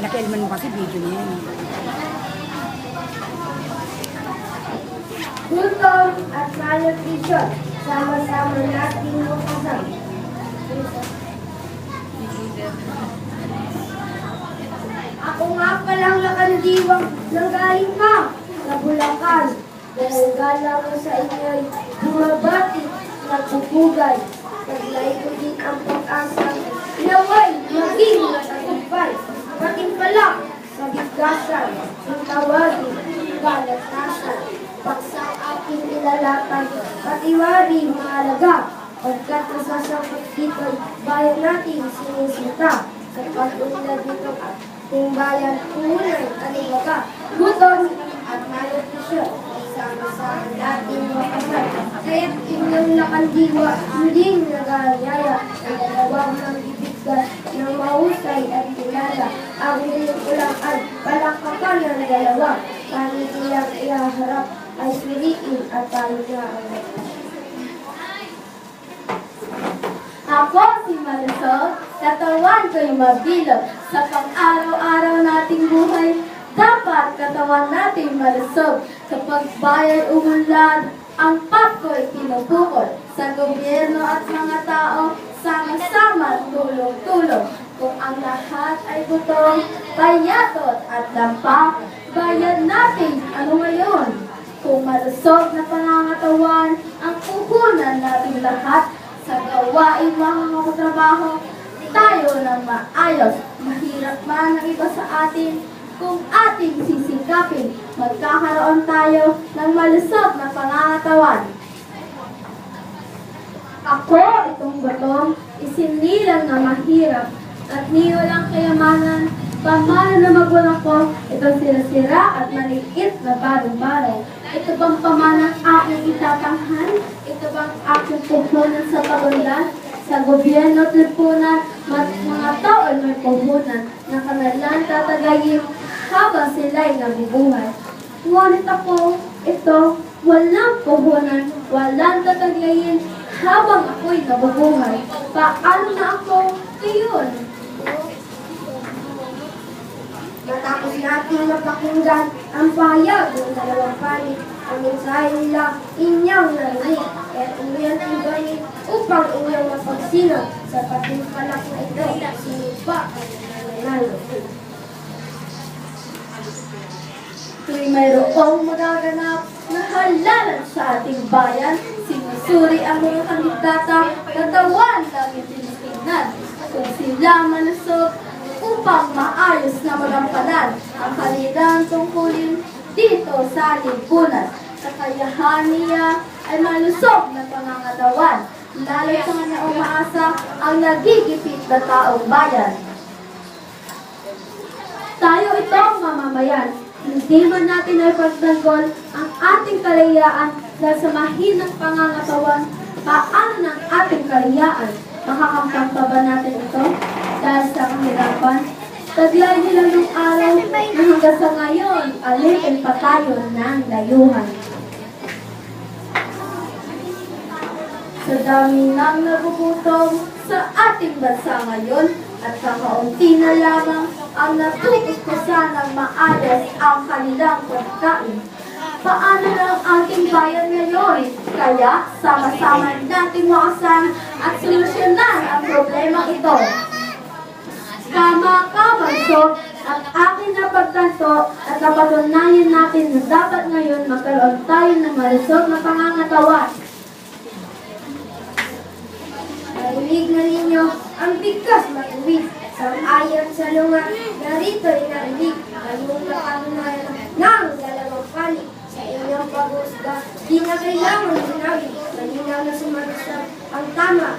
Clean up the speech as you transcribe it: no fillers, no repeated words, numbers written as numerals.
Pinakialaman mo kasi video niya yan. Gutom at malnutrition, sama-sama nating makasan. Ako nga palang lakandiwang nanggaling pa sa Bulacan. Dahil galang ko sa inyo'y bumabati, nagpupugay. Taglay ko din ang pag-asa, inaway, maging natagumpay. Maging palak sa bigkasan, ang tawagin, balatasan. Pagsang aking ilalatan, patiwari mahalaga. Pagkat nasasangkot dito'y bayan natin sinisita. Sa pag-unlad nitong ating bayan, unay kaliwaga. Gutom at malnutrition, sama-sama natin makasal. Kaya't inyong lakandiwa, hindi nagayaya. Ang dalawang magbibigay ng mahusay at kilala. Ang inyong ulang ay palakapan ng dalawa. Panitilang ihaharap ay suriin at tayo na ang Ako si Marisol, katawan ko'y mabilog. Sa pang-araw-araw nating buhay, dapat katawan natin malusog. Kapag bayan umunlad, ang patko'y pinupukol. Sa gobyerno at mga tao, sama-sama tulong-tulong. Kung ang lahat ay gutom, payatot at lampa, bayan natin ano ngayon? Kung malusog na pangangatawan, ang puhunan natin lahat, sa gawain mga trabaho, tayo ng maayos. Mahirap man ang iba sa atin, kung ating sisikapin, magkakaroon tayo ng malusog na pangangatawan. Ako, itong batong, isinilang na mahirap, at niwalang kayamanan, pamana na magulang ko, itong sira-sira at maliit na barong-barong. Ito bang pamanang aking itatanghal? Ito bang aking puhunan sa pagundan? Sa gobyerno at lipunan, mga tao ay may puhunan na kanalan tatagayin habang sila'y nabubuhay. Ngunit ako, ito, walang puhunan, walang tatagayin habang ako'y nabubuhay. Paano na ako ngayon? Matapos natin mapakinggan ang pahayag ng dalawang panig, ang mensahe nila inyong narinig, at umiyan ang ganit upang inyong mapagsinag sa patimpalak na ito, sinupa ang nanalo. Tuwing mayroong magaganap na halalan sa ating bayan, sinusuri ang mga kandidata, katawan namin tinitingnan. Kung sila malusog, upang maayos na magampanan ang kanilang tungkulin dito sa lipunan. Kakayahan niya ay malusog na pangangatawan, lalo sa mga umaasa ang nagigipit na taong bayan. Tayo itong mamamayan, hindi man natin ay pagtanggol ang ating kalayaan dahil sa mahinang pangangatawan. Paano ng ating kalayaan? Makakamtan pa ba natin ito? Dahil sa kahirapan, taglay nila ng araw na hanggang sa ngayon, alipin pa tayo ng dayuhan. Sa dami ng nagugutom sa ating bansa ngayon, at kakaunti na lamang ang natutukusan ng maayos ang kanilang pagkain. Paano na ang ating bayan ngayon? Kaya, sama-sama nating wakasan at solusyonan ang problema ito. Tama ka, Banso, at akin na pagtanto at napatunayan natin na dapat ngayon magkaroon tayo ng malusog na pangangatawan. Narinig na ninyo ang bigkas matuwid, sang-ayon sa lunga, narito'y narinig, ngayong nakatunayan ng dalawang panig. Sa inyong pag-usga, di na kailangan sinabi, malinaw na sumagasap ang tama